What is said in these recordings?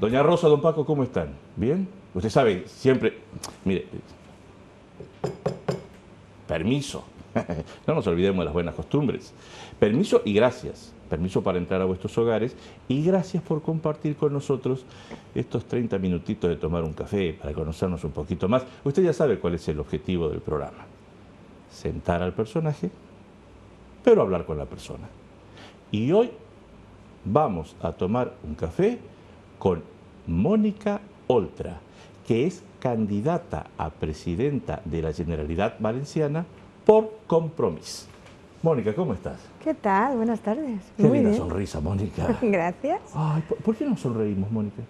Doña Rosa, don Paco, ¿cómo están? ¿Bien? Usted sabe, siempre... Mire, permiso. No nos olvidemos de las buenas costumbres. Permiso y gracias. Permiso para entrar a vuestros hogares y gracias por compartir con nosotros estos 30 minutitos de tomar un café para conocernos un poquito más. Usted ya sabe cuál es el objetivo del programa. Sentar al personaje, pero hablar con la persona. Y hoy vamos a tomar un café con Mónica Oltra, que es candidata a presidenta de la Generalidad Valenciana por Compromís. Mónica, ¿cómo estás? ¿Qué tal? Buenas tardes. Qué Muy linda bien. sonrisa, Mónica. Gracias. Ay, ¿por qué no sonreímos, Mónica?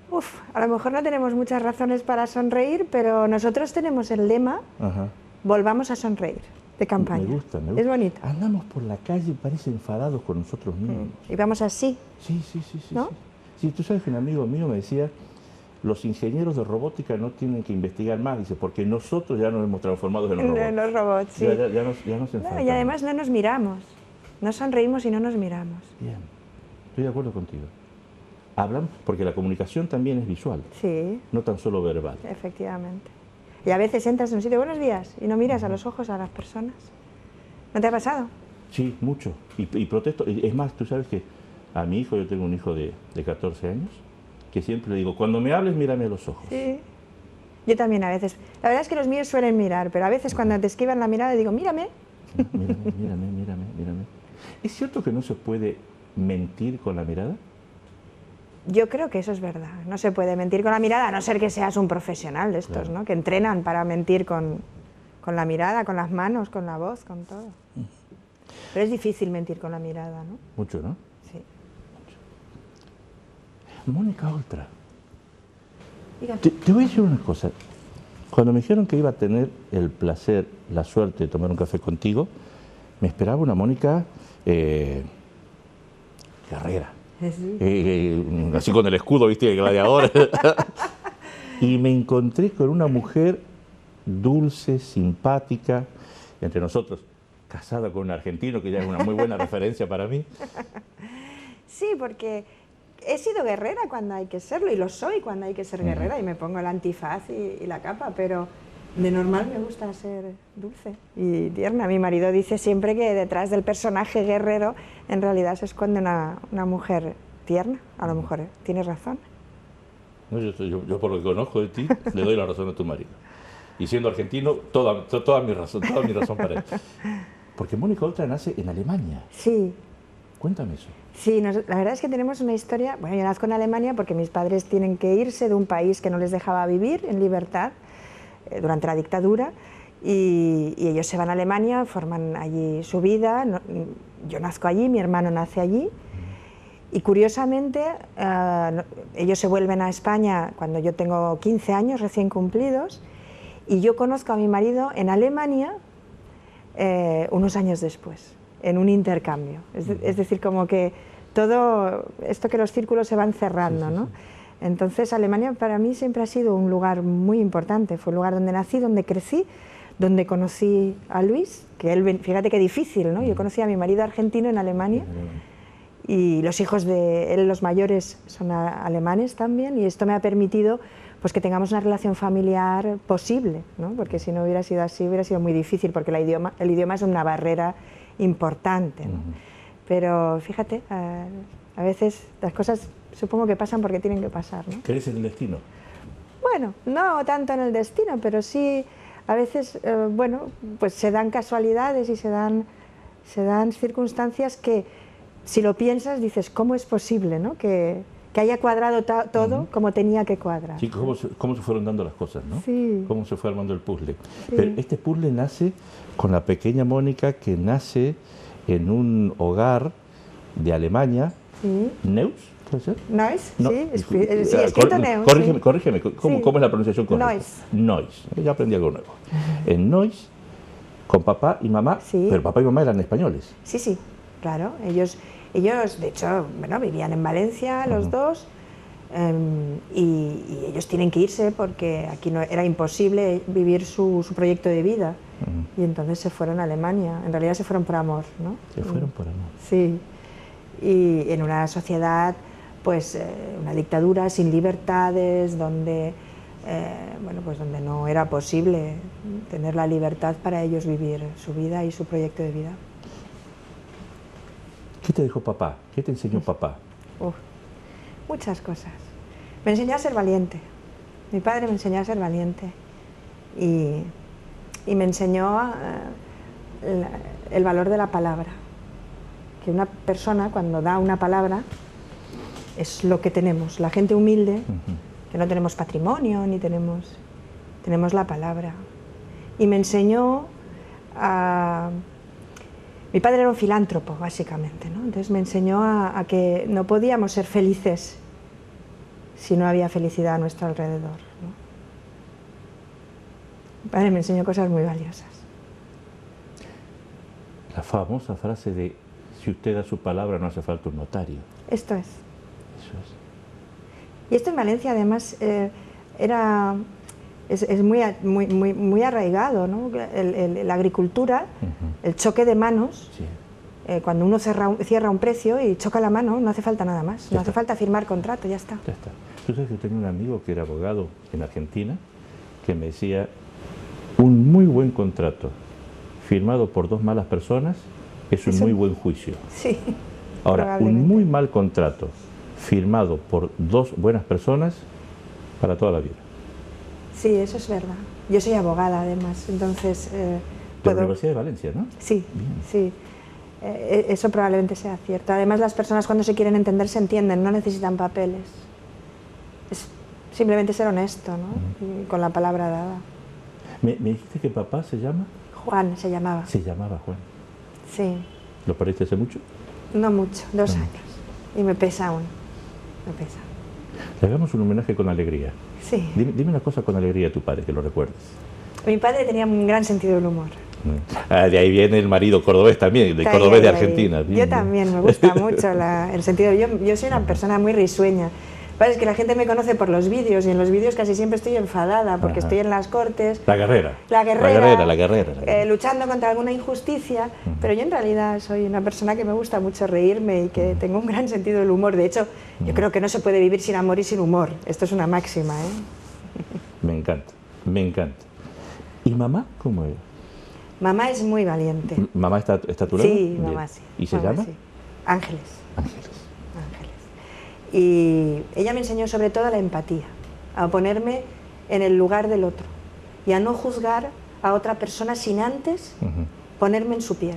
Uf, a lo mejor no tenemos muchas razones para sonreír, pero nosotros tenemos el lema, Ajá. volvamos a sonreír, de campaña. Me gusta, me gusta. Es bonito. Andamos por la calle y parece enfadados con nosotros mismos. Y vamos así. Sí, sí, sí, sí. ¿No? Sí. Sí, tú sabes que un amigo mío me decía, los ingenieros de robótica no tienen que investigar más, dice, porque nosotros ya nos hemos transformado en robots. En los robots, sí. Ya nos No, enfrentamos. y además no nos miramos. No sonreímos y no nos miramos. Bien, estoy de acuerdo contigo. Hablan, porque la comunicación también es visual, Sí, no tan solo verbal. efectivamente. Y a veces entras en un sitio, buenos días, y no miras a los ojos a las personas. ¿No te ha pasado? Sí, mucho. Y protesto. Es más, tú sabes que a mi hijo, yo tengo un hijo de 14 años, que siempre le digo, cuando me hables, mírame a los ojos. Sí. Yo también a veces. La verdad es que los míos suelen mirar, pero a veces cuando te esquivan la mirada digo, mírame. Mírame. ¿Es cierto que no se puede mentir con la mirada? Yo creo que eso es verdad. No se puede mentir con la mirada, a no ser que seas un profesional de estos, Claro. ¿no? Que entrenan para mentir con la mirada, con las manos, con la voz, con todo. Pero es difícil mentir con la mirada, ¿no? Mucho, ¿no? Sí. Mónica Oltra, Dígame. te voy a decir una cosa. Cuando me dijeron que iba a tener el placer, la suerte de tomar un café contigo, me esperaba una Mónica guerrera. Sí. Así con el escudo, viste, de gladiador. Y me encontré con una mujer dulce, simpática, entre nosotros, casada con un argentino, que ya es una muy buena referencia para mí. Sí, porque he sido guerrera cuando hay que serlo, y lo soy cuando hay que ser guerrera, y me pongo el antifaz y la capa, pero de normal me gusta ser dulce y tierna. Mi marido dice siempre que detrás del personaje guerrero en realidad se esconde una mujer tierna. A lo mejor tienes razón. No, yo por lo que conozco de ti, le doy la razón a tu marido. Y siendo argentino, toda mi razón para él. Porque Mónica Oltra nace en Alemania. Sí, Cuéntame eso. sí, la verdad es que tenemos una historia. Bueno, yo nazco en Alemania porque mis padres tienen que irse de un país que no les dejaba vivir en libertad durante la dictadura, y ellos se van a Alemania, forman allí su vida. Yo nazco allí, mi hermano nace allí, y curiosamente ellos se vuelven a España cuando yo tengo 15 años recién cumplidos, y yo conozco a mi marido en Alemania unos años después, en un intercambio. Es decir, como que todo esto, que los círculos se van cerrando, ¿no? Entonces Alemania para mí siempre ha sido un lugar muy importante. Fue el lugar donde nací, donde crecí, donde conocí a Luis, que él, fíjate qué difícil, ¿no? Yo conocí a mi marido argentino en Alemania, y los hijos de él, los mayores, son alemanes también, y esto me ha permitido pues que tengamos una relación familiar posible, ¿no? Porque si no hubiera sido así, hubiera sido muy difícil, porque el idioma es una barrera importante, ¿no? Pero fíjate, a veces las cosas supongo que pasan porque tienen que pasar, ¿no? ¿Crees en el destino? Bueno, no tanto en el destino, pero sí a veces, bueno, pues se dan casualidades y se dan circunstancias que, si lo piensas, dices, ¿cómo es posible, ¿no? que haya cuadrado todo como tenía que cuadrar? Sí, cómo se fueron dando las cosas, ¿no? Sí. Cómo se fue armando el puzzle. Sí. Pero este puzzle nace con la pequeña Mónica, que nace en un hogar de Alemania, Sí. Neuss, ¿puede ser? Neuss, No, sí, escrito Neuss. Corrígeme, ¿cómo es la pronunciación correcta? Neuss. Neuss, ya aprendí algo nuevo. En Neuss, con papá y mamá, Sí. pero papá y mamá eran españoles. Sí, sí, claro. Ellos de hecho, bueno, vivían en Valencia los dos, y ellos tienen que irse porque aquí no era imposible vivir su proyecto de vida. Y entonces se fueron a Alemania. En realidad se fueron por amor, ¿no? Se fueron por amor. Sí. Y en una sociedad pues una dictadura sin libertades, donde, bueno, pues donde no era posible tener la libertad para ellos vivir su vida y su proyecto de vida. ¿Qué te dejó papá? ¿Qué te enseñó papá? Muchas cosas. Me enseñó a ser valiente. Mi padre me enseñó a ser valiente y me enseñó el valor de la palabra. Que una persona cuando da una palabra es lo que tenemos. La gente humilde, que no tenemos patrimonio ni tenemos la palabra. Y me enseñó a... Mi padre era un filántropo, básicamente, ¿no? Entonces me enseñó a que no podíamos ser felices si no había felicidad a nuestro alrededor, ¿no? Mi padre me enseñó cosas muy valiosas. La famosa frase de, si usted da su palabra no hace falta un notario. Esto es. Eso es. Y esto en Valencia, además, es muy arraigado, ¿no? La agricultura, el choque de manos, Sí. Cuando uno cierra un precio y choca la mano, no hace falta nada más, Ya no hace está. falta firmar contrato, ya está. Ya está. Tú sabes que yo tenía un amigo que era abogado en Argentina que me decía, un muy buen contrato firmado por dos malas personas es un Eso- muy buen juicio. Sí, Ahora, un probablemente. muy mal contrato firmado por dos buenas personas para toda la vida. Sí, eso es verdad. Yo soy abogada, además, entonces De la puedo... Universidad de Valencia, ¿no? Sí, Bien. sí. Eso probablemente sea cierto. Además, las personas cuando se quieren entender se entienden, no necesitan papeles. Es simplemente ser honesto, ¿no? Y con la palabra dada. Me dijiste que papá se llama, Juan se llamaba. se llamaba Juan. Sí, ¿Lo perdiste hace mucho? no mucho, 2 No. años. Y me pesa aún. Me pesa. Le hagamos un homenaje con alegría. Sí. Dime una cosa con alegría a tu padre, que lo recuerdes. Mi padre tenía un gran sentido del humor. Ah, de ahí viene el marido cordobés también, de Está cordobés ahí, de ahí. Argentina. Bien, Yo bien. también, me gusta mucho el sentido. Yo soy una persona muy risueña. Es que la gente me conoce por los vídeos y en los vídeos casi siempre estoy enfadada porque Ajá. estoy en las Cortes. La guerrera. La guerrera, La guerrera. luchando contra alguna injusticia, pero yo en realidad soy una persona que me gusta mucho reírme y que tengo un gran sentido del humor. De hecho, yo creo que no se puede vivir sin amor y sin humor. Esto es una máxima, ¿eh? Me encanta, me encanta. ¿Y mamá cómo es? Mamá es muy valiente. ¿Mamá está a tu lado? Sí, Bien. mamá sí. ¿Y se Mamá llama? sí. Ángeles. Ángeles. Ángeles. Y ella me enseñó sobre todo la empatía, a ponerme en el lugar del otro y a no juzgar a otra persona sin antes ponerme en su piel.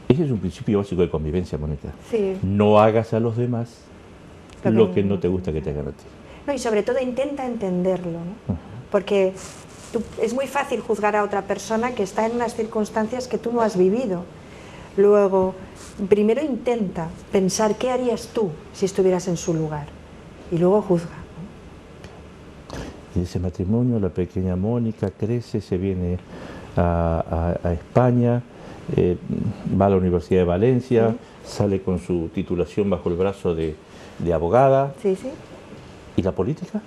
Ese es un principio básico de convivencia, Mónica. Sí. No hagas a los demás lo que no no te gusta que te hagan a ti. No, y sobre todo intenta entenderlo, ¿no? Porque es muy fácil juzgar a otra persona que está en unas circunstancias que tú no has vivido. Luego, primero intenta pensar qué harías tú si estuvieras en su lugar y luego juzga. De ese matrimonio, la pequeña Mónica crece, se viene a España, va a la Universidad de Valencia, sale con su titulación bajo el brazo de abogada. Sí, sí. ¿Y la política?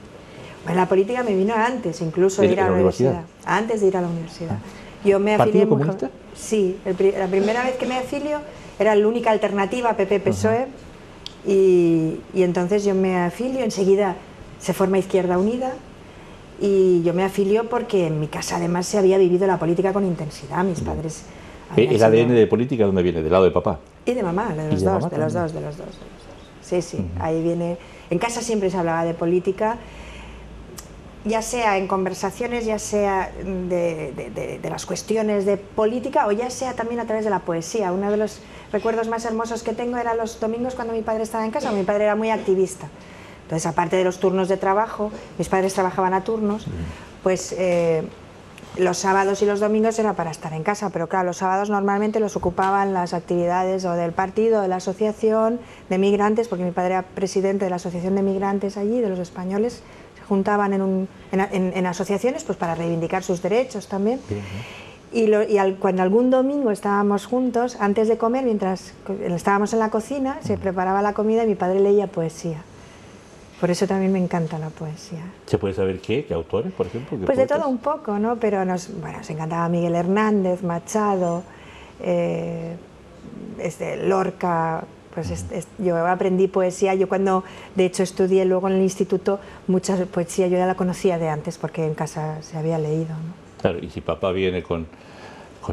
Bueno, la política me vino antes, incluso de ir a la universidad. Antes de ir a la universidad. Yo me afilié ¿Partido comunista? Sí, la primera vez que me afilio era la única alternativa PP-PSOE y entonces yo me afilio, enseguida se forma Izquierda Unida y yo me afilio porque en mi casa además se había vivido la política con intensidad, mis padres... habían ¿El ADN sido- de política dónde viene? ¿Del lado de papá? Y de mamá, de ¿Y los de dos, mamá de los también? dos, de los dos. Sí, sí, ahí viene... En casa siempre se hablaba de política, ya sea en conversaciones, ya sea de las cuestiones de política o ya sea también a través de la poesía. Uno de los recuerdos más hermosos que tengo era los domingos cuando mi padre estaba en casa. Mi padre era muy activista. Entonces, aparte de los turnos de trabajo, mis padres trabajaban a turnos, pues los sábados y los domingos era para estar en casa, pero claro, los sábados normalmente los ocupaban las actividades o del partido, de la asociación de migrantes, porque mi padre era presidente de la asociación de migrantes allí, de los españoles, se juntaban en asociaciones pues para reivindicar sus derechos también. Cuando algún domingo estábamos juntos, antes de comer, mientras estábamos en la cocina, se preparaba la comida y mi padre leía poesía. Por eso también me encanta la poesía. ¿Se puede saber qué? ¿Qué autores, por ejemplo? ¿Qué Pues de poetas? todo un poco, ¿no? Pero nos encantaba Miguel Hernández, Machado, Lorca, Pues yo aprendí poesía, yo cuando de hecho estudié luego en el instituto, mucha poesía yo ya la conocía de antes porque en casa se había leído, ¿no? Claro, y si papá viene con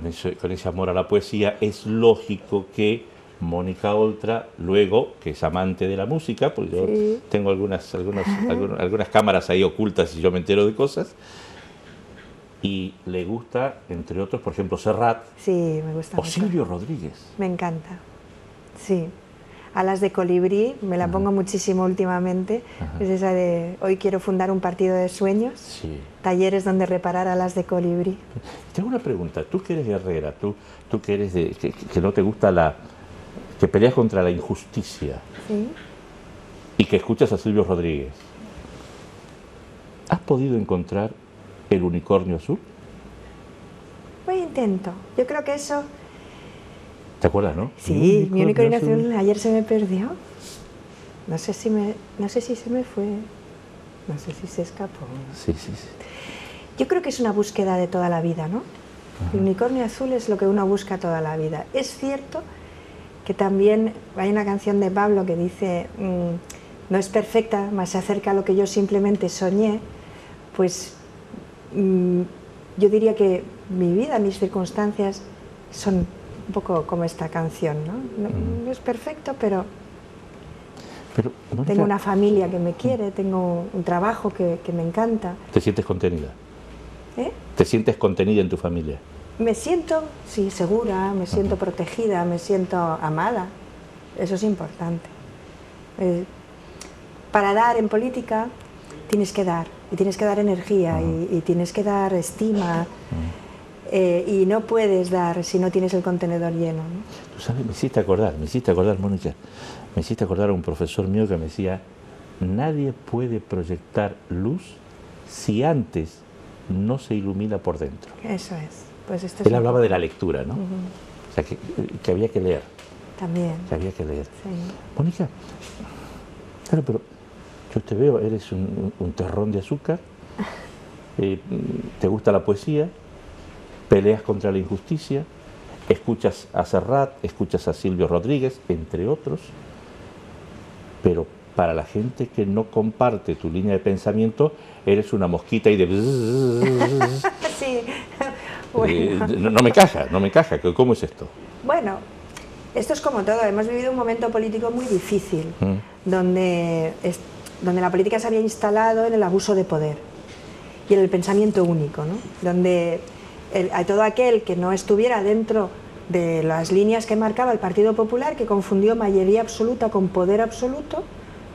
ese amor a la poesía, es lógico que Mónica Oltra, luego, que es amante de la música, porque yo Sí. tengo algunas cámaras ahí ocultas y yo me entero de cosas, y le gusta, entre otros, por ejemplo, Serrat Sí, me gusta o mucho. Silvio Rodríguez. Me encanta, sí. Alas de colibrí, me la pongo muchísimo últimamente. Es esa de hoy quiero fundar un partido de sueños, Sí. talleres donde reparar alas de colibrí. Te hago una pregunta, tú que eres guerrera, tú que eres que no te gusta que peleas contra la injusticia ¿Sí? y que escuchas a Silvio Rodríguez, ¿has podido encontrar el unicornio azul? Pues intento. Yo creo que eso... ¿Te acuerdas, no? Sí, mi unicornio azul ayer se me perdió. No sé si se me fue, no sé si se escapó. Sí, sí, sí. Yo creo que es una búsqueda de toda la vida, ¿no? El unicornio azul es lo que uno busca toda la vida. Es cierto que también hay una canción de Pablo que dice no es perfecta, mas se acerca a lo que yo simplemente soñé. Pues yo diría que mi vida, mis circunstancias son un poco como esta canción, ¿no? No es perfecto, pero Mónica, tengo una familia que me quiere, tengo un trabajo que me encanta. ¿te sientes contenida? ¿Eh? ¿Te sientes contenida en tu familia? Me siento, sí, segura, me siento protegida, me siento amada. Eso es importante. Para dar en política tienes que dar, y tienes que dar energía, y tienes que dar estima, y no puedes dar si no tienes el contenedor lleno, ¿no? Tú sabes, me hiciste acordar, Mónica, me hiciste acordar a un profesor mío que me decía, nadie puede proyectar luz si antes no se ilumina por dentro. Eso es. Pues esto es Él un hablaba poco- de la lectura, ¿no? O sea, que había que leer, También, que había que leer. sí. Mónica, claro, pero yo te veo, eres un terrón de azúcar, te gusta la poesía, peleas contra la injusticia, escuchas a Serrat, escuchas a Silvio Rodríguez, entre otros, pero para la gente que no comparte tu línea de pensamiento, eres una mosquita y de... Sí, bueno. no me caja, ¿cómo es esto? Bueno, esto es como todo, hemos vivido un momento político muy difícil, donde la política se había instalado en el abuso de poder y en el pensamiento único, ¿no? Donde a todo aquel que no estuviera dentro de las líneas que marcaba el Partido Popular, que confundió mayoría absoluta con poder absoluto,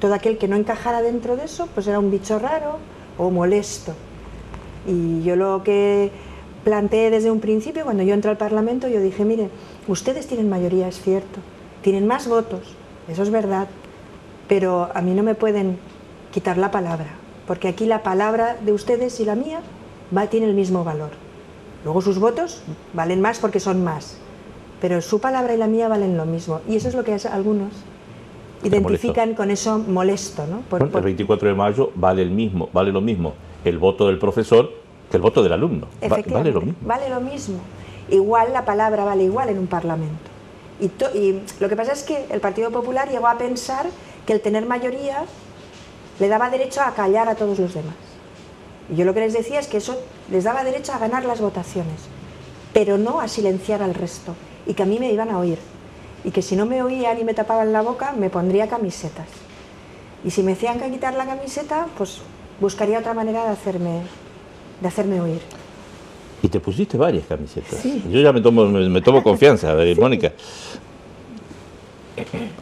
todo aquel que no encajara dentro de eso, pues era un bicho raro o molesto. Y yo lo que planteé desde un principio, cuando yo entré al Parlamento, yo dije, mire, ustedes tienen mayoría, es cierto, tienen más votos, eso es verdad, pero a mí no me pueden quitar la palabra, porque aquí la palabra de ustedes y la mía tiene el mismo valor. Luego sus votos valen más porque son más, pero su palabra y la mía valen lo mismo, y eso es lo que algunos identifican con eso molesto, ¿no? El 24 de mayo vale lo mismo el voto del profesor que el voto del alumno. Vale lo mismo. Vale lo mismo. Igual la palabra vale igual en un parlamento. Y lo que pasa es que el Partido Popular llegó a pensar que el tener mayoría le daba derecho a callar a todos los demás. Y yo lo que les decía es que eso les daba derecho a ganar las votaciones, pero no a silenciar al resto, y que a mí me iban a oír. Y que si no me oían y me tapaban la boca, me pondría camisetas. Y si me decían que quitar la camiseta, pues buscaría otra manera de hacerme oír. Y te pusiste varias camisetas. Sí. Yo ya me tomo confianza, sí. Mónica.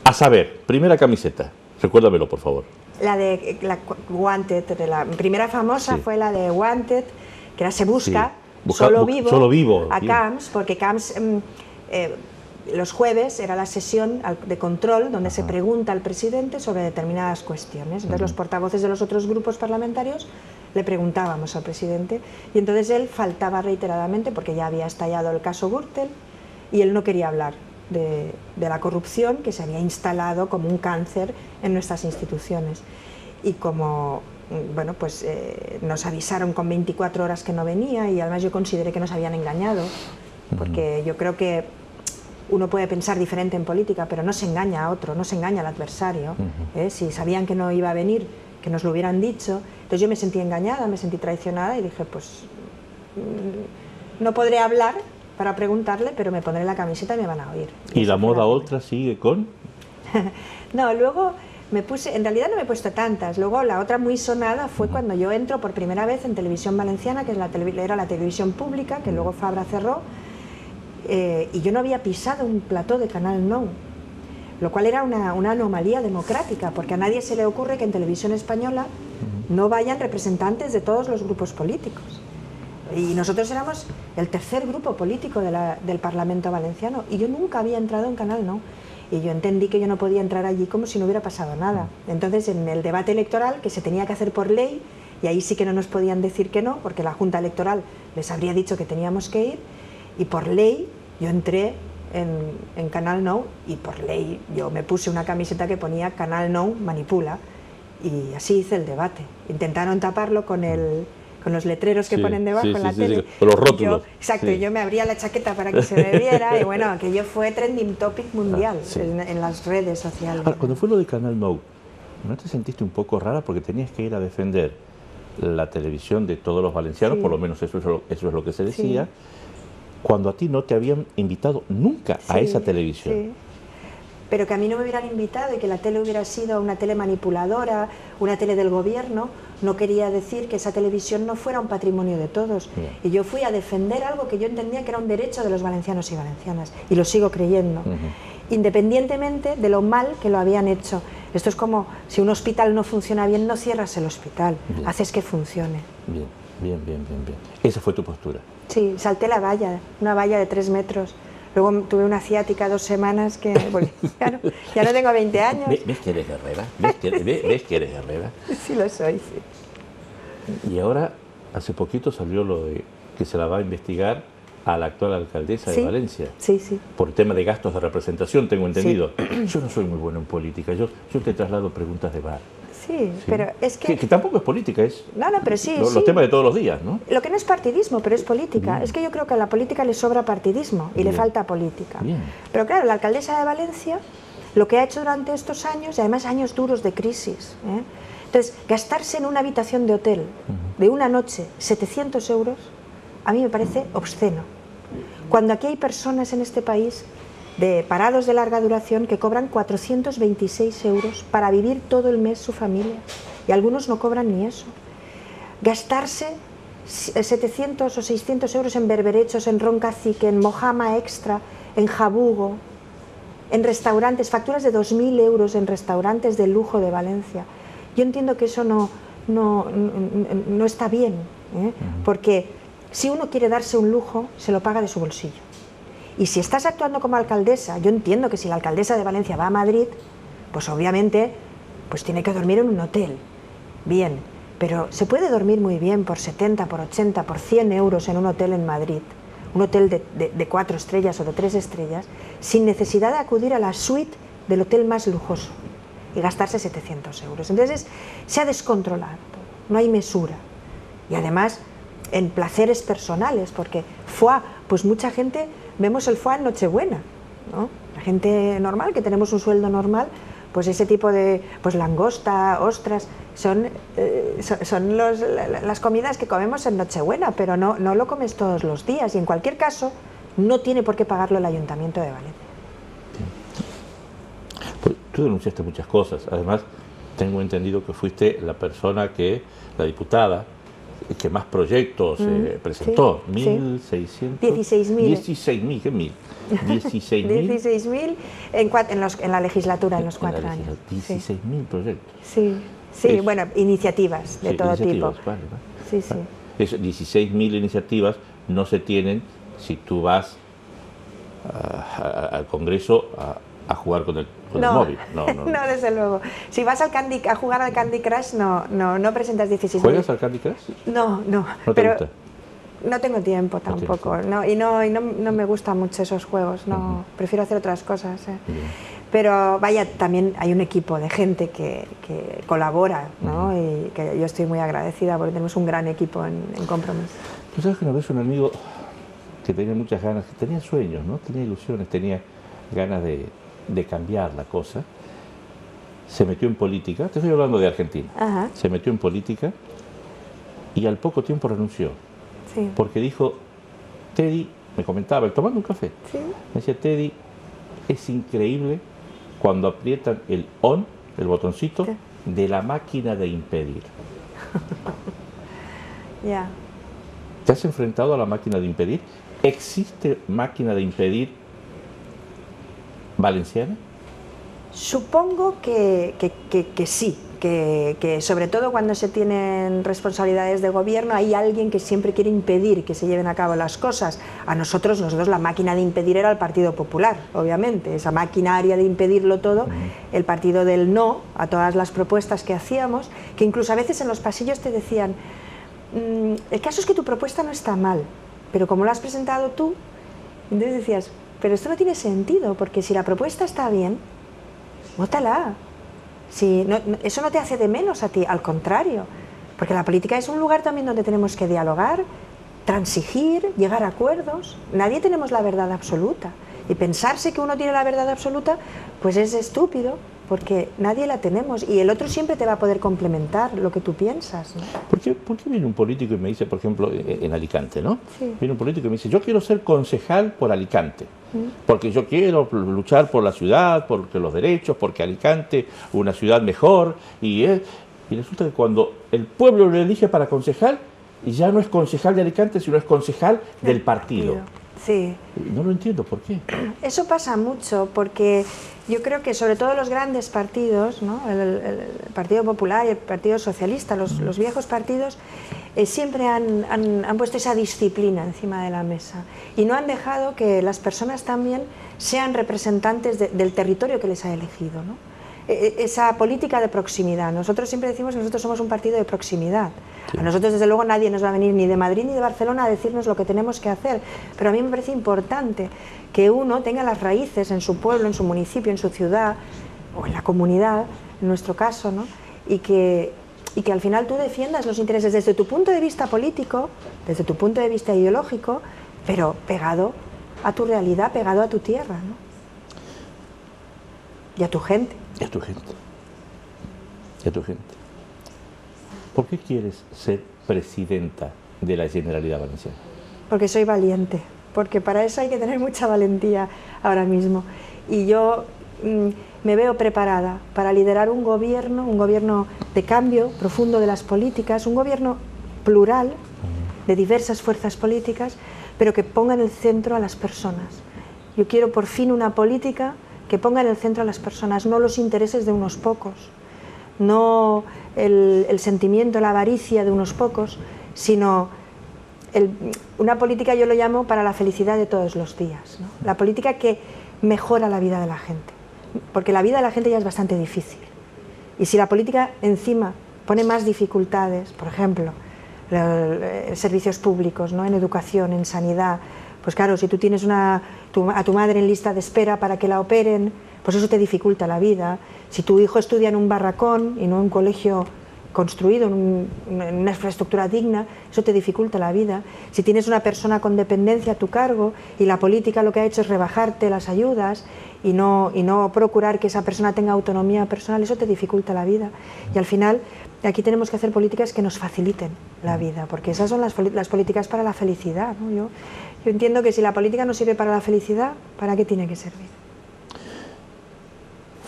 A saber, primera camiseta, recuérdamelo, por favor. La de la Wanted, la primera famosa fue la de Wanted, que era Se Busca, sí. Solo vivo, a Camps, porque Camps... los jueves era la sesión de control donde se pregunta al presidente sobre determinadas cuestiones. Entonces los portavoces de los otros grupos parlamentarios le preguntábamos al presidente y entonces él faltaba reiteradamente porque ya había estallado el caso Gürtel y él no quería hablar de la corrupción que se había instalado como un cáncer en nuestras instituciones. Y como bueno, pues nos avisaron con 24 horas que no venía y además yo consideré que nos habían engañado, porque yo creo que uno puede pensar diferente en política, pero no se engaña a otro, no se engaña al adversario. Si sabían que no iba a venir, que nos lo hubieran dicho, entonces yo me sentí engañada, me sentí traicionada y dije, pues no podré hablar para preguntarle, pero me pondré la camiseta y me van a oír. ¿Y la moda ultra sigue con? No, luego me puse, en realidad no me he puesto tantas, luego la otra muy sonada fue cuando yo entro por primera vez en Televisión Valenciana, que es era la televisión pública, que luego Fabra cerró, y yo no había pisado un plató de Canal Nou, lo cual era una anomalía democrática, porque a nadie se le ocurre que en televisión española no vayan representantes de todos los grupos políticos. Y nosotros éramos el tercer grupo político del Parlamento Valenciano, y yo nunca había entrado en Canal Nou. Y yo entendí que yo no podía entrar allí como si no hubiera pasado nada. Entonces, en el debate electoral, que se tenía que hacer por ley, y ahí sí que no nos podían decir que no, porque la Junta Electoral les habría dicho que teníamos que ir, y por ley yo entré en Canal Nou, y por ley yo me puse una camiseta que ponía Canal Nou manipula, y así hice el debate. Intentaron taparlo con los letreros que ponen debajo en la tele. Con los rótulos. Exacto, yo me abría la chaqueta para que se me viera y bueno, aquello fue trending topic mundial en las redes sociales. Ahora, cuando fue lo de Canal Nou, ¿no te sentiste un poco rara porque tenías que ir a defender la televisión de todos los valencianos, por lo menos eso es lo que se decía, cuando a ti no te habían invitado nunca a esa televisión? Sí. Pero que a mí no me hubieran invitado y que la tele hubiera sido una tele manipuladora, una tele del gobierno, no quería decir que esa televisión no fuera un patrimonio de todos. Y yo fui a defender algo que yo entendía que era un derecho de los valencianos y valencianas, y lo sigo creyendo, independientemente de lo mal que lo habían hecho. Esto es como si un hospital no funciona bien, no cierras el hospital, haces que funcione. Bien. Esa fue tu postura. Sí, salté la valla, una valla de 3 metros. Luego tuve una ciática 2 semanas que ya no tengo 20 años. ¿Ves que eres guerrera? ¿Ves que eres guerrera? Sí lo soy, sí. Y ahora, hace poquito salió lo de que se la va a investigar a la actual alcaldesa de Valencia. Sí. Por el tema de gastos de representación, tengo entendido. Yo no soy muy bueno en política, yo te traslado preguntas de bar. Sí, pero es que tampoco es política, es pero sí, los temas de todos los días, ¿no? Lo que no es partidismo, pero es política. Es que yo creo que a la política le sobra partidismo y le falta política. Pero claro, la alcaldesa de Valencia lo que ha hecho durante estos años, y además años duros de crisis, entonces gastarse en una habitación de hotel de una noche 700 euros, a mí me parece obsceno. Cuando aquí hay personas en este país de parados de larga duración que cobran 426 euros para vivir todo el mes su familia, y algunos no cobran ni eso. Gastarse 700 o 600 euros en berberechos, en Ron Cacique, en Mojama Extra, en Jabugo, en restaurantes, facturas de 2.000 euros en restaurantes de lujo de Valencia. Yo entiendo que eso no está bien, porque si uno quiere darse un lujo, se lo paga de su bolsillo. Y si estás actuando como alcaldesa, yo entiendo que si la alcaldesa de Valencia va a Madrid, pues obviamente pues tiene que dormir en un hotel. Bien, pero se puede dormir muy bien por 70, por 80, por 100 euros en un hotel en Madrid, un hotel de 4 estrellas o de 3 estrellas, sin necesidad de acudir a la suite del hotel más lujoso y gastarse 700 euros. Entonces se ha descontrolado, no hay mesura. Y además en placeres personales, porque foie, pues mucha gente vemos el foie en Nochebuena, ¿no? La gente normal, que tenemos un sueldo normal, pues ese tipo de langosta, ostras, son las comidas que comemos en Nochebuena, pero no lo comes todos los días, y en cualquier caso no tiene por qué pagarlo el Ayuntamiento de Valencia. Pues tú denunciaste muchas cosas, además tengo entendido que fuiste la diputada que más proyectos presentó, 1.600... 16.000. 16.000, ¿qué mil? 16.000 en la legislatura, en los 4 años. 16.000 proyectos. Sí, bueno, iniciativas de todo tipo. Vale. Sí. 16.000 iniciativas no se tienen si tú vas al Congreso a jugar con el móvil. No, desde luego. Si vas a jugar al Candy Crush, no presentas 16.000. ¿Juegas al Candy Crush? No. ¿No te pero gusta? No tengo tiempo tampoco. No me gustan mucho esos juegos. Prefiero hacer otras cosas. Pero vaya, también hay un equipo de gente que colabora, ¿no? Y que yo estoy muy agradecida porque tenemos un gran equipo en Compromís. Tú sabes que una vez un amigo que tenía muchas ganas, que tenía sueños, ¿no? Tenía ilusiones, tenía ganas de cambiar la cosa, se metió en política, te estoy hablando de Argentina, Ajá. se metió en política y al poco tiempo renunció, Sí. porque dijo, Teddy, me comentaba, tomando un café, Sí. me decía, Teddy, es increíble cuando aprietan el on, el botoncito, Sí. de la máquina de impedir. Ya. ¿Te has enfrentado a la máquina de impedir? ¿Existe máquina de impedir valenciana? Supongo que sí, que sobre todo cuando se tienen responsabilidades de gobierno hay alguien que siempre quiere impedir que se lleven a cabo las cosas. A nosotros la máquina de impedir era el Partido Popular, obviamente, esa maquinaria de impedirlo todo, el partido del no a todas las propuestas que hacíamos, que incluso a veces en los pasillos te decían, el caso es que tu propuesta no está mal, pero como lo has presentado tú, entonces decías, pero esto no tiene sentido, porque si la propuesta está bien, vótala. Si eso no te hace de menos a ti, al contrario, porque la política es un lugar también donde tenemos que dialogar, transigir, llegar a acuerdos. Nadie tenemos la verdad absoluta, y pensarse que uno tiene la verdad absoluta pues es estúpido, porque nadie la tenemos y el otro siempre te va a poder complementar lo que tú piensas, ¿no? ¿Por qué viene un político y me dice, por ejemplo, en Alicante, ¿no? Sí. Viene un político y me dice, yo quiero ser concejal por Alicante, porque yo quiero luchar por la ciudad, por los derechos, porque Alicante, una ciudad mejor, y resulta que cuando el pueblo lo elige para concejal, ya no es concejal de Alicante, sino es concejal del partido. Sí. No lo entiendo, ¿por qué? Eso pasa mucho porque yo creo que sobre todo los grandes partidos, ¿no? el Partido Popular y el Partido Socialista, los viejos partidos, siempre han puesto esa disciplina encima de la mesa y no han dejado que las personas también sean representantes del territorio que les ha elegido, ¿no? Esa política de proximidad. Nosotros siempre decimos que nosotros somos un partido de proximidad. Sí. A nosotros desde luego nadie nos va a venir ni de Madrid ni de Barcelona a decirnos lo que tenemos que hacer, pero a mí me parece importante que uno tenga las raíces en su pueblo, en su municipio, en su ciudad o en la comunidad, en nuestro caso, ¿no? y que al final tú defiendas los intereses desde tu punto de vista político, desde tu punto de vista ideológico, pero pegado a tu realidad, pegado a tu tierra, ¿no? Y a tu gente. Y a tu gente. Y a tu gente. ¿Por qué quieres ser presidenta de la Generalidad Valenciana? Porque soy valiente, porque para eso hay que tener mucha valentía ahora mismo. Y yo me veo preparada para liderar un gobierno de cambio profundo de las políticas, un gobierno plural, de diversas fuerzas políticas, pero que ponga en el centro a las personas. Yo quiero por fin una política que ponga en el centro a las personas, no los intereses de unos pocos, no el sentimiento, la avaricia de unos pocos, sino una política, yo lo llamo, para la felicidad de todos los días, ¿no? La política que mejora la vida de la gente, porque la vida de la gente ya es bastante difícil. Y si la política encima pone más dificultades, por ejemplo, servicios públicos, ¿no? En educación, en sanidad, pues claro, si tú tienes a tu madre en lista de espera para que la operen, pues eso te dificulta la vida. Si tu hijo estudia en un barracón y no en un colegio construido, en una infraestructura digna, eso te dificulta la vida. Si tienes una persona con dependencia a tu cargo y la política lo que ha hecho es rebajarte las ayudas y no procurar que esa persona tenga autonomía personal, eso te dificulta la vida. Y al final, aquí tenemos que hacer políticas que nos faciliten la vida, porque esas son las políticas para la felicidad, ¿no? Yo entiendo que si la política no sirve para la felicidad, ¿para qué tiene que servir?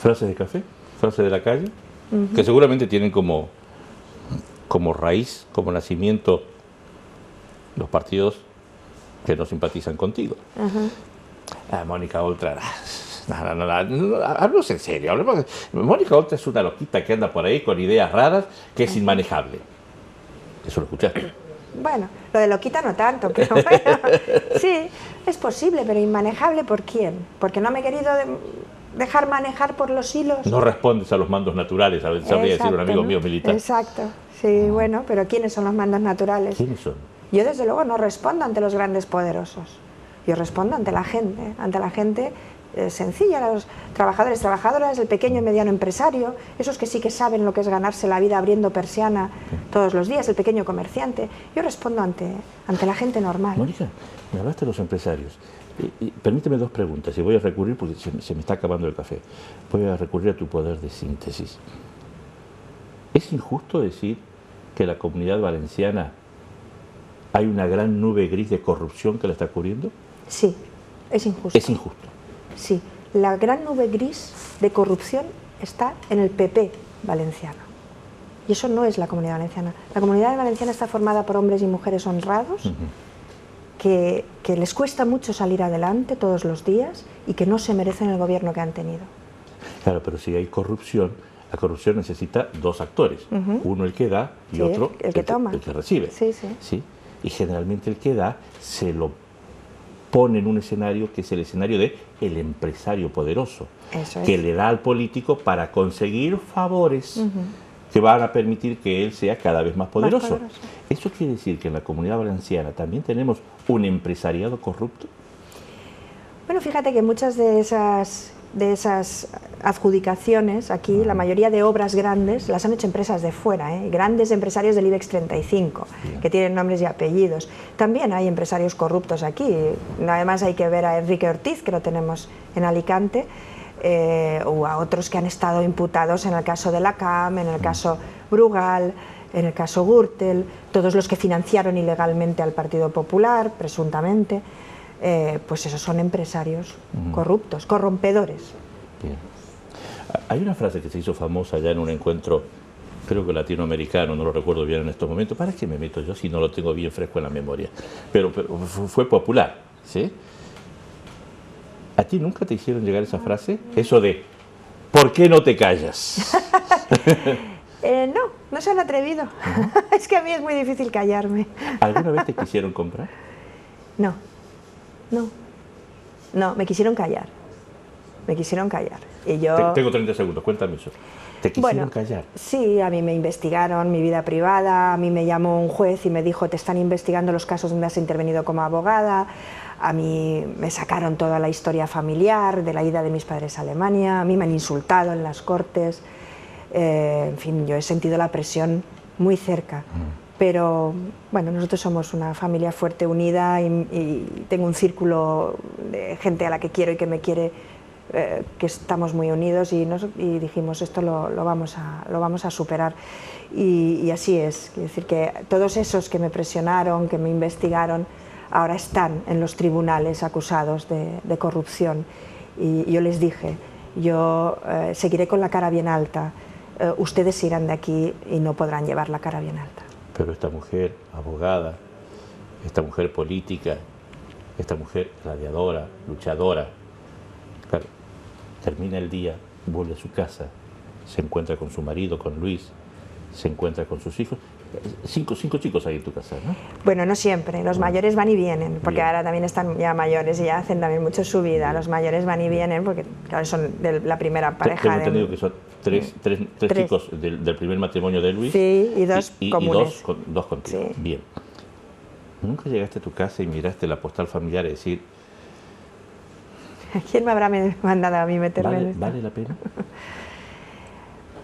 Frases de café, frases de la calle, que seguramente tienen como raíz, como nacimiento, los partidos que no simpatizan contigo. Mónica Oltra, hablemos en serio, Mónica Oltra es una loquita que anda por ahí con ideas raras, que es inmanejable. ¿Eso lo escuchaste? Bueno, lo de loquita no tanto, pero bueno, sí, es posible, pero inmanejable ¿por quién? Porque no me he querido dejar manejar por los hilos. No respondes a los mandos naturales, sabría decir un amigo mío militar. Exacto, sí, bueno, pero ¿quiénes son los mandos naturales? ¿Quiénes son? Yo desde luego no respondo ante los grandes poderosos, yo respondo ante la gente sencilla, los trabajadores, trabajadoras, el pequeño y mediano empresario, esos que sí que saben lo que es ganarse la vida abriendo persiana todos los días, el pequeño comerciante. Yo respondo ante la gente normal. Mónica, me hablaste de los empresarios. Permíteme dos preguntas y voy a recurrir, porque se me está acabando el café, voy a recurrir a tu poder de síntesis. ¿Es injusto decir que la Comunidad Valenciana hay una gran nube gris de corrupción que la está cubriendo? Sí, es injusto. Es injusto. Sí, la gran nube gris de corrupción está en el PP valenciano. Y eso no es la Comunidad Valenciana. La Comunidad Valenciana está formada por hombres y mujeres honrados, que les cuesta mucho salir adelante todos los días y que no se merecen el gobierno que han tenido. Claro, pero si hay corrupción, la corrupción necesita dos actores. Uno el que da y otro el que toma. El que recibe. Sí. ¿Sí? Y generalmente el que da se lo pone en un escenario que es el escenario de el empresario poderoso, que le da al político para conseguir favores que van a permitir que él sea cada vez más poderoso. ¿Eso quiere decir que en la Comunidad Valenciana también tenemos un empresariado corrupto? Bueno, fíjate que muchas de esas adjudicaciones aquí, la mayoría de obras grandes las han hecho empresas de fuera, grandes empresarios del IBEX 35, que tienen nombres y apellidos. También hay empresarios corruptos aquí, además hay que ver a Enrique Ortiz, que lo tenemos en Alicante, o a otros que han estado imputados en el caso de la CAM, en el caso Brugal, en el caso Gürtel, todos los que financiaron ilegalmente al Partido Popular, presuntamente. Pues esos son empresarios corruptos, corrompedores. Bien. Hay una frase que se hizo famosa ya en un encuentro, creo que latinoamericano, no lo recuerdo bien en estos momentos. ¿Para qué me meto yo si no lo tengo bien fresco en la memoria? Pero fue popular, ¿sí? ¿A ti nunca te hicieron llegar esa frase? Eso de, ¿por qué no te callas? No se han atrevido. Es que a mí es muy difícil callarme. ¿Alguna vez te quisieron comprar? No, me quisieron callar. Me quisieron callar. Y yo... Tengo 30 segundos, cuéntame eso. ¿Te quisieron callar? Sí, a mí me investigaron mi vida privada, a mí me llamó un juez y me dijo, te están investigando los casos donde has intervenido como abogada, a mí me sacaron toda la historia familiar de la ida de mis padres a Alemania, a mí me han insultado en las cortes, en fin, yo he sentido la presión muy cerca. Pero bueno, nosotros somos una familia fuerte, unida, y tengo un círculo de gente a la que quiero y que me quiere, que estamos muy unidos, y dijimos, esto lo vamos a superar. Y así es, quiero decir que todos esos que me presionaron, que me investigaron, ahora están en los tribunales acusados de corrupción. Y yo les dije, yo seguiré con la cara bien alta, ustedes se irán de aquí y no podrán llevar la cara bien alta. Pero esta mujer abogada, esta mujer política, esta mujer gladiadora, luchadora, claro, termina el día, vuelve a su casa, se encuentra con su marido, con Luis, se encuentra con sus hijos. Cinco chicos hay en tu casa, ¿no? Bueno, no siempre, los mayores van y vienen, porque ahora también están ya mayores y ya hacen también mucho su vida. Los mayores van y vienen porque, claro, son de la primera pareja. Tengo entendido que son tres chicos del primer matrimonio de Luis. Sí, y dos comunes. Y dos contigo. Sí. Bien. ¿Nunca llegaste a tu casa y miraste la postal familiar y decir... ¿Quién me habrá mandado a mí meterme en esto? ¿Vale la pena?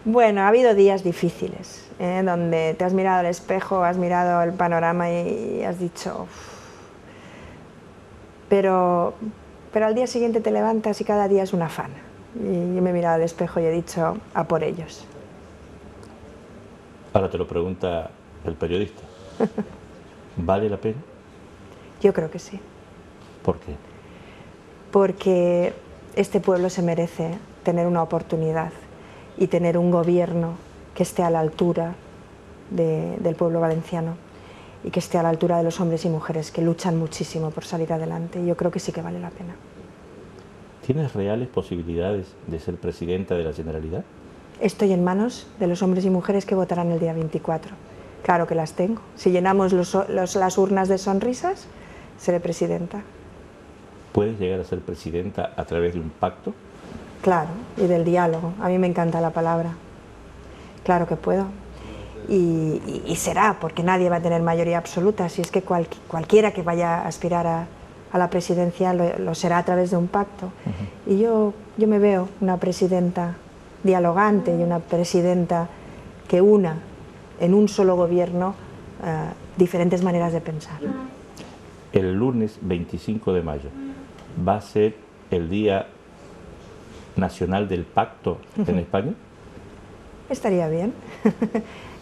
Bueno, ha habido días difíciles, donde te has mirado al espejo, has mirado el panorama y has dicho... Uff. Pero al día siguiente te levantas y cada día es un afán. Y yo me he mirado al espejo y he dicho, a por ellos. Ahora te lo pregunta el periodista. ¿Vale la pena? Yo creo que sí. ¿Por qué? Porque este pueblo se merece tener una oportunidad y tener un gobierno que esté a la altura del pueblo valenciano y que esté a la altura de los hombres y mujeres que luchan muchísimo por salir adelante. Yo creo que sí que vale la pena. ¿Tienes reales posibilidades de ser presidenta de la Generalidad? Estoy en manos de los hombres y mujeres que votarán el día 24. Claro que las tengo. Si llenamos las urnas de sonrisas, seré presidenta. ¿Puedes llegar a ser presidenta a través de un pacto? Claro, y del diálogo. A mí me encanta la palabra. Claro que puedo. Y será, porque nadie va a tener mayoría absoluta, si es que cualquiera que vaya a aspirar a la presidencia lo será a través de un pacto. Y yo me veo una presidenta dialogante y una presidenta que una en un solo gobierno diferentes maneras de pensar. El lunes 25 de mayo va a ser el Día Nacional del Pacto en España. Estaría bien,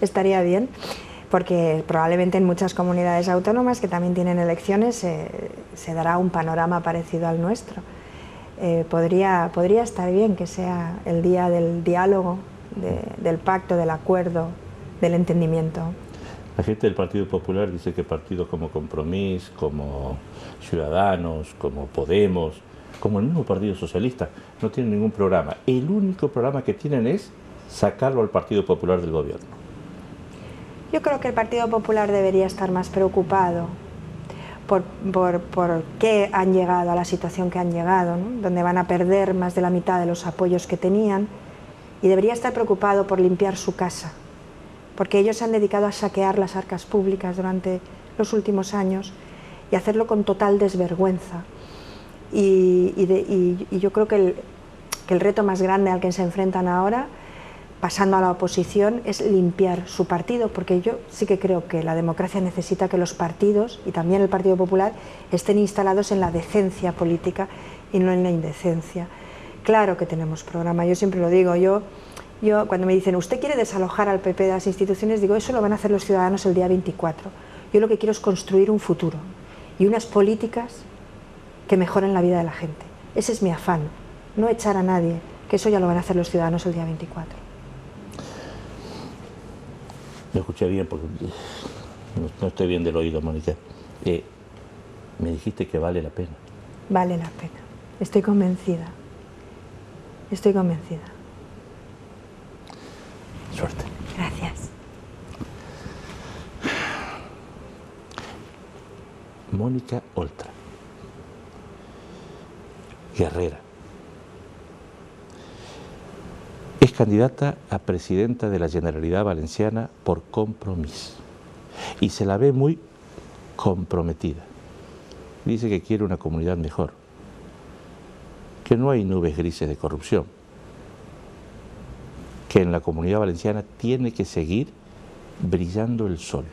estaría bien, porque probablemente en muchas comunidades autónomas que también tienen elecciones se dará un panorama parecido al nuestro. Podría estar bien que sea el día del diálogo, del pacto, del acuerdo, del entendimiento. La gente del Partido Popular dice que partidos como Compromís, como Ciudadanos, como Podemos, como el mismo Partido Socialista, no tienen ningún programa. El único programa que tienen es sacarlo al Partido Popular del gobierno. Yo creo que el Partido Popular debería estar más preocupado por qué han llegado a la situación que han llegado, ¿no? Donde van a perder más de la mitad de los apoyos que tenían, y debería estar preocupado por limpiar su casa, porque ellos se han dedicado a saquear las arcas públicas durante los últimos años y hacerlo con total desvergüenza. Y yo creo que el reto más grande al que se enfrentan ahora, pasando a la oposición, es limpiar su partido, porque yo sí que creo que la democracia necesita que los partidos, y también el Partido Popular, estén instalados en la decencia política y no en la indecencia. Claro que tenemos programa, yo siempre lo digo, yo cuando me dicen, ¿usted quiere desalojar al PP de las instituciones? Digo, eso lo van a hacer los ciudadanos el día 24. Yo lo que quiero es construir un futuro y unas políticas que mejoren la vida de la gente. Ese es mi afán, no echar a nadie, que eso ya lo van a hacer los ciudadanos el día 24. Me escuché bien porque no estoy bien del oído, Mónica. Me dijiste que vale la pena. Vale la pena, estoy convencida. Estoy convencida. Suerte. Gracias. Mónica Oltra, guerrera. Es candidata a presidenta de la Generalidad Valenciana por Compromís y se la ve muy comprometida. Dice que quiere una comunidad mejor, que no hay nubes grises de corrupción, que en la Comunidad Valenciana tiene que seguir brillando el sol,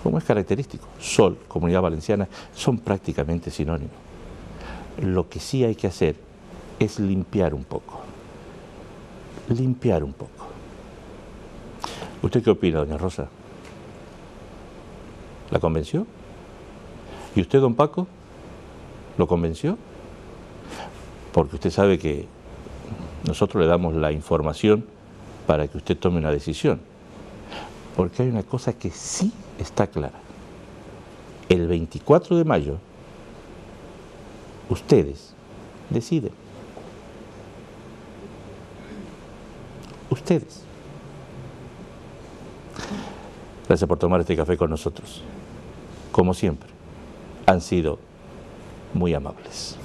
como es característico. Sol, Comunidad Valenciana, son prácticamente sinónimos. Lo que sí hay que hacer es limpiar un poco. Limpiar un poco. ¿Usted qué opina, doña Rosa? ¿La convenció? ¿Y usted, don Paco? ¿Lo convenció? Porque usted sabe que nosotros le damos la información para que usted tome una decisión. Porque hay una cosa que sí está clara. El 24 de mayo, ustedes deciden. Ustedes. Gracias por tomar este café con nosotros. Como siempre, han sido muy amables.